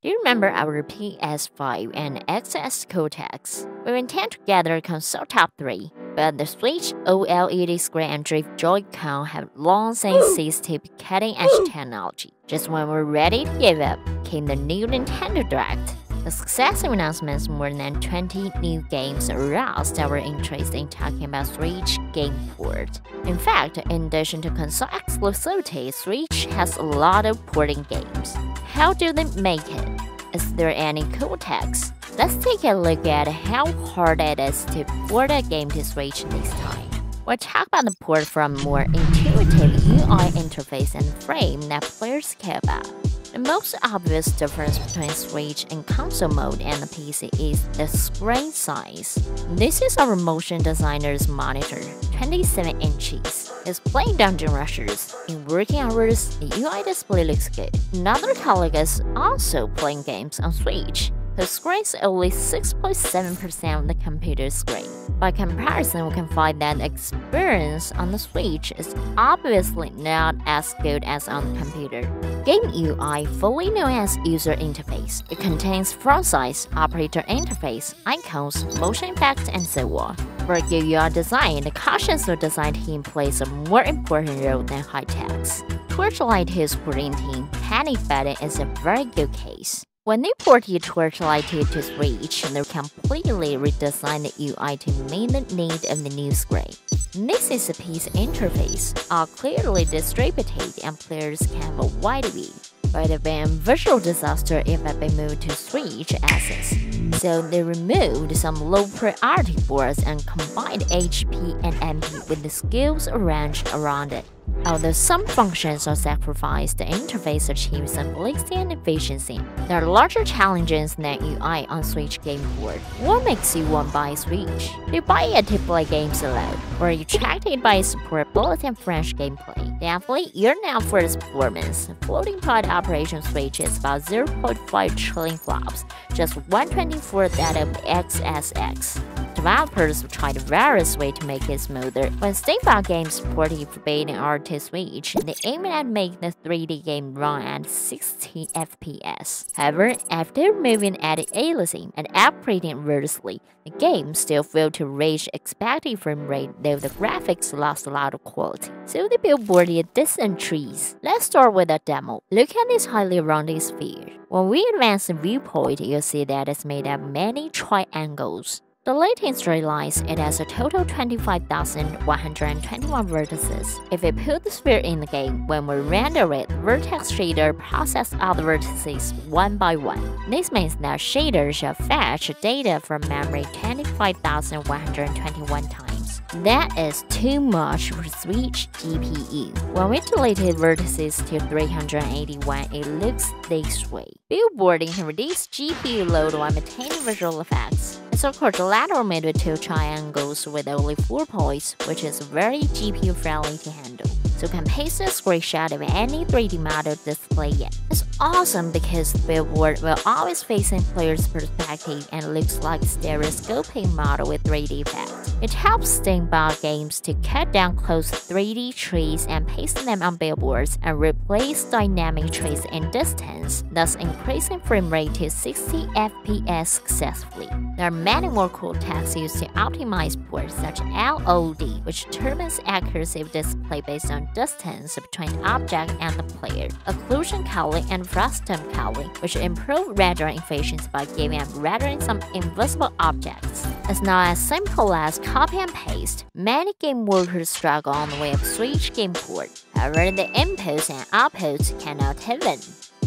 Do you remember our PS5 and XS codecs? We intend together console top 3, but the Switch OLED screen and Drift Joy-Con have long since ceased to be cutting-edge technology. Just when we're ready to give up, came the new Nintendo Direct. The successive announcements, more than 20 new games, aroused our interest in talking about Switch game port. In fact, in addition to console exclusivity, Switch has a lot of porting games. How do they make it? Is there any cool text? Let's take a look at how hard it is to port a game to Switch this time. We'll talk about the port from a more intuitive UI interface and frame that players care about. The most obvious difference between Switch in console mode and the PC is the screen size. This is our motion designer's monitor, 27 inches. It's playing Dungeon Rushers. In working hours, the UI display looks good. Another colleague is also playing games on Switch. The screen is only 6.7% of the computer screen. By comparison, we can find that the experience on the Switch is obviously not as good as on the computer. Game UI, fully known as user interface. It contains font size, operator interface, icons, motion effects, and so on. For UI design, the cautious design team plays a more important role than high text. Torchlight 2's porting team, Panic Button, is a very good case. When they ported Torchlight 2 to Switch, they completely redesigned the UI to meet the need of the new screen. This is a piece interface, all clearly distributed, and players can have a wide view. But it been a visual disaster if it been moved to Switch assets. So they removed some low priority boards and combined HP and MP with the skills arranged around it. Although some functions are sacrificed, the interface achieves simplicity and efficiency. There are larger challenges than UI on Switch game port. What makes you want to buy Switch? Do you buy it to play games alone? Or are you attracted by its supportability and fresh gameplay? Thankfully, you're now for its performance. Floating point operation Switch is about 0.5 trillion flops, just 1/24th that of the XSX. Developers have tried various ways to make it smoother. When Steamboat games ported forbidden art to Switch, they aim at making the 3D game run at 60 FPS. However, after removing added aliasing and upgrading reversely, the game still failed to reach expected frame rate, though the graphics lost a lot of quality. So they built boarded distant trees. Let's start with a demo. Look at this highly rounded sphere. When we advance the viewpoint, you'll see that it's made up of many triangles. The latest straight lines, it has a total 25,121 vertices. If we put the sphere in the game, when we render it, vertex shader processes all the vertices one by one. This means that shaders shall fetch data from memory 25,121 times. That is too much for Switch GPU. When we deleted vertices to 381, it looks this way. Billboarding can reduce GPU load while maintaining visual effects. It's a quadrilateral made with 2 triangles with only 4 points, which is very GPU friendly to handle. So you can paste a screenshot of any 3D model display it. It's awesome because the billboard will always face in player's perspective and looks like a stereoscopic model with 3D effects. It helps Steamboat games to cut down close 3D trees and paste them on billboards and replace dynamic trees in distance, thus increasing frame rate to 60 FPS successfully. There are many more cool texts used to optimize ports, such as LOD, which determines accuracy of display based on distance between the object and the player. Occlusion culling and frustum culling, which improve rendering efficiency by giving up rendering some invisible objects. It's not as simple as copy and paste. Many game workers struggle on the way of Switch game port. However, the inputs and outputs cannot happen.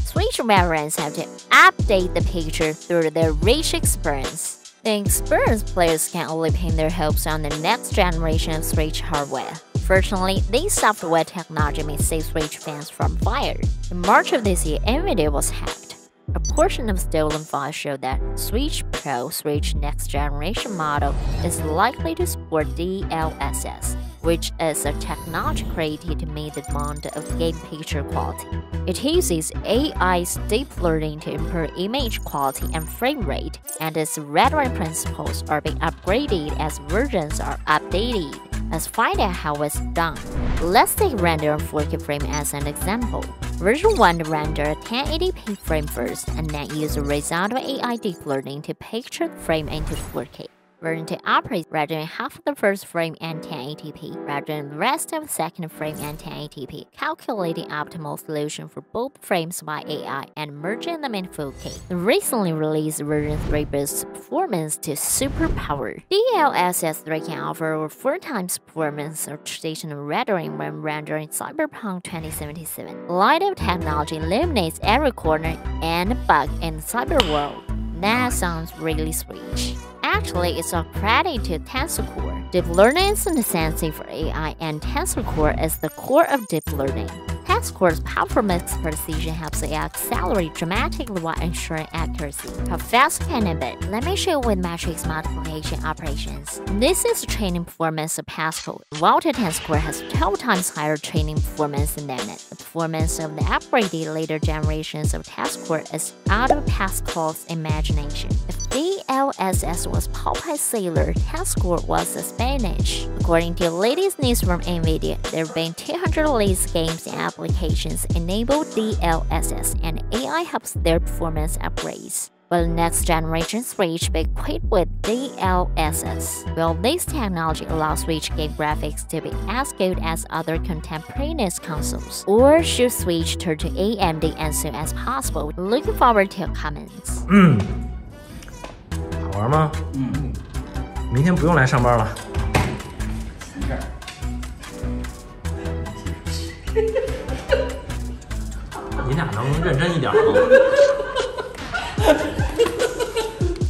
Switch veterans have to update the picture through their rich experience. The experienced players can only pin their hopes on the next generation of Switch hardware. Fortunately, this software technology may save Switch fans from fire. In March of this year, NVIDIA was hacked. A portion of stolen files show that Switch Pro Switch next generation model is likely to support DLSS, which is a technology created to meet the demand of game picture quality. It uses AI's deep learning to improve image quality and frame rate, and its rendering principles are being upgraded as versions are updated. Let's find out how it's done. Let's take render on 4K frame as an example. Version 1 rendered 1080p frame first and then used Resound AI deep learning to picture the frame into 4K. Version 2 operates rendering half of the first frame and 1080p, rendering the rest of the second frame and 1080p, calculating optimal solution for both frames by AI and merging them in 4K. The recently released version 3 boosts performance to super power. DLSS 3 can offer over 4 times performance of traditional rendering when rendering Cyberpunk 2077. Light technology illuminates every corner and bug in the cyber world. That sounds really sweet. Actually, it's a credit to TensorCore. Deep learning is a necessity for AI, and TensorCore is the core of deep learning. TensorCore's powerful mixed precision helps AI accelerate dramatically while ensuring accuracy. How fast can it be? Let me show you with matrix multiplication operations. This is the training performance of Pascal. While TensorCore has 12 times higher training performance than it, the performance of the upgraded later generations of TensorCore is out of Pascal's imagination. If DLSS was Popeye Sailor, TensorCore was a Spanish. According to the latest news from NVIDIA, there have been 200 latest games and applications enable DLSS, and AI helps their performance upgrades. Will next generation Switch be equipped with DLSS? Will this technology allow Switch game graphics to be as good as other contemporaneous consoles? Or should Switch turn to AMD as soon as possible? Looking forward to your comments. 好玩吗？明天不用来上班了。没事儿。你俩能认真一点吗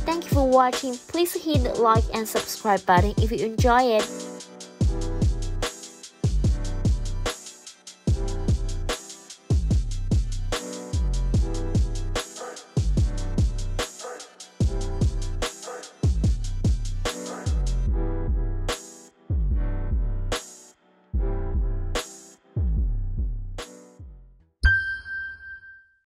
？Thank you for watching. Please hit the like and subscribe button if you enjoy it.